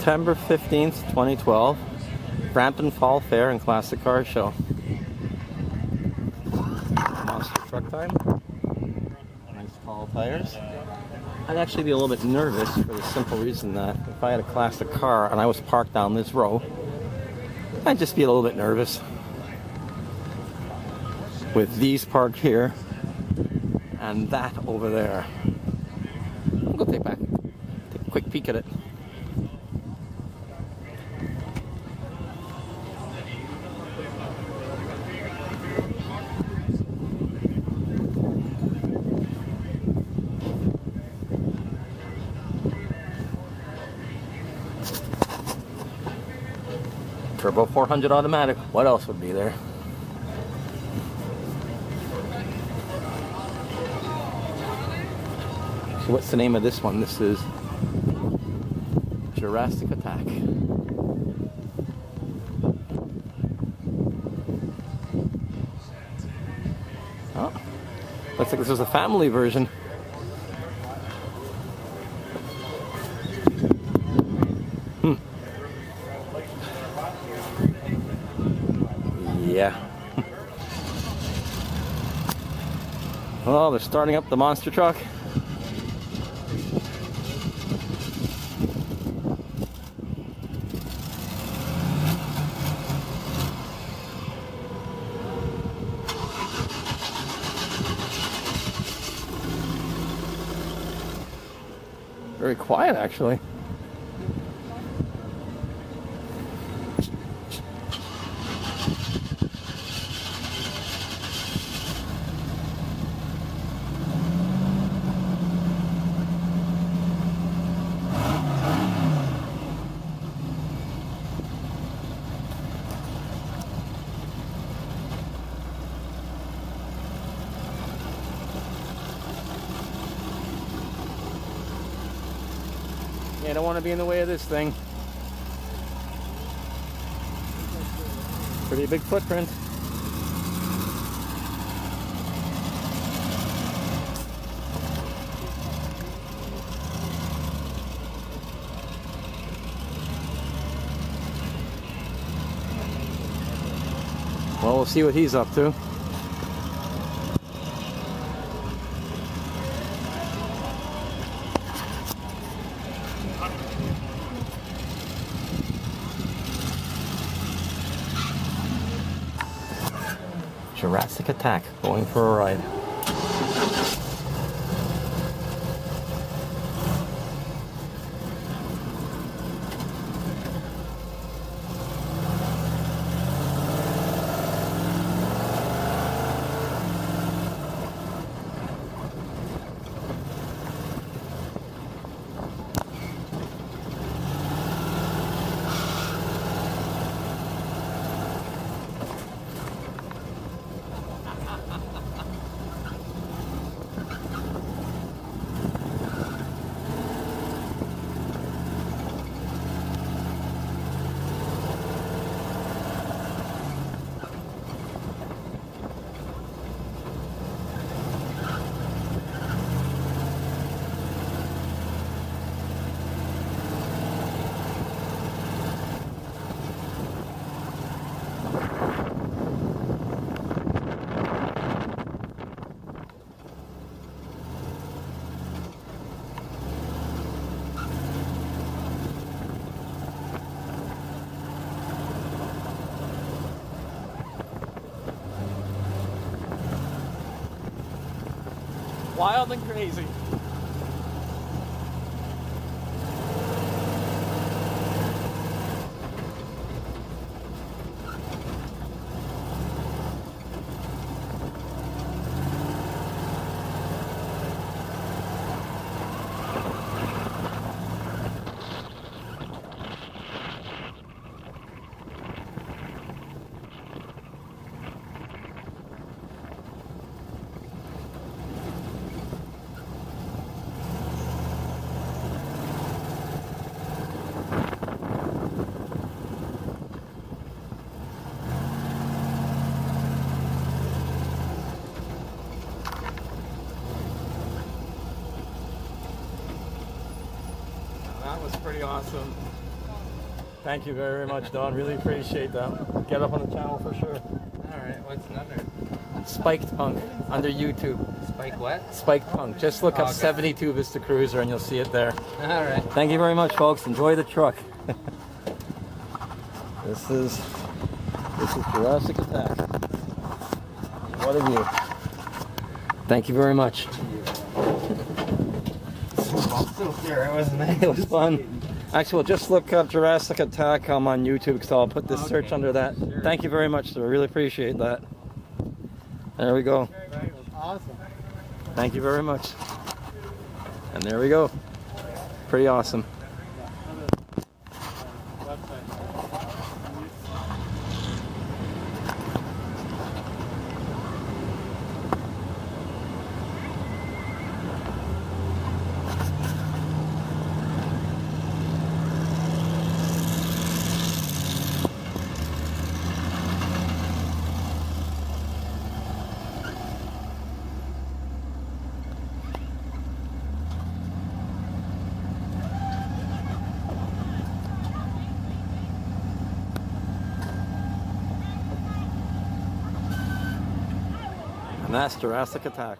September 15th, 2012, Brampton Fall Fair and Classic Car Show. Monster truck time. Nice tall tires. I'd actually be a little bit nervous for the simple reason that if I had a classic car and I was parked down this row, I'd just be a little bit nervous. With these parked here and that over there. I'll go take a quick peek at it. Turbo 400 automatic. What else would be there? So what's the name of this one? This is Jurassic Attack. Oh, looks like this was a family version. Yeah. Oh, they're starting up the monster truck. Very quiet, actually. Yeah, I don't want to be in the way of this thing. Pretty big footprint. Well, we'll see what he's up to. Jurassic Attack, going for a ride. Wild and crazy. That was pretty awesome. Thank you very much, Don. Really appreciate that. Get up on the channel for sure. Alright, what's another? Spiked Punk under YouTube. Spike what? Spiked Punk. Just look up Okay. 72 Vista Cruiser and you'll see it there. Alright. Thank you very much, folks. Enjoy the truck. This is Jurassic Attack. What a view. Thank you very much. It was fun. Actually, we'll just look up Jurassic Attack on YouTube because I'll put this search under that. Sure. Thank you very much, sir. I really appreciate that. There we go. Awesome. Thank you very much. And there we go. Pretty awesome. And that's Jurassic Attack.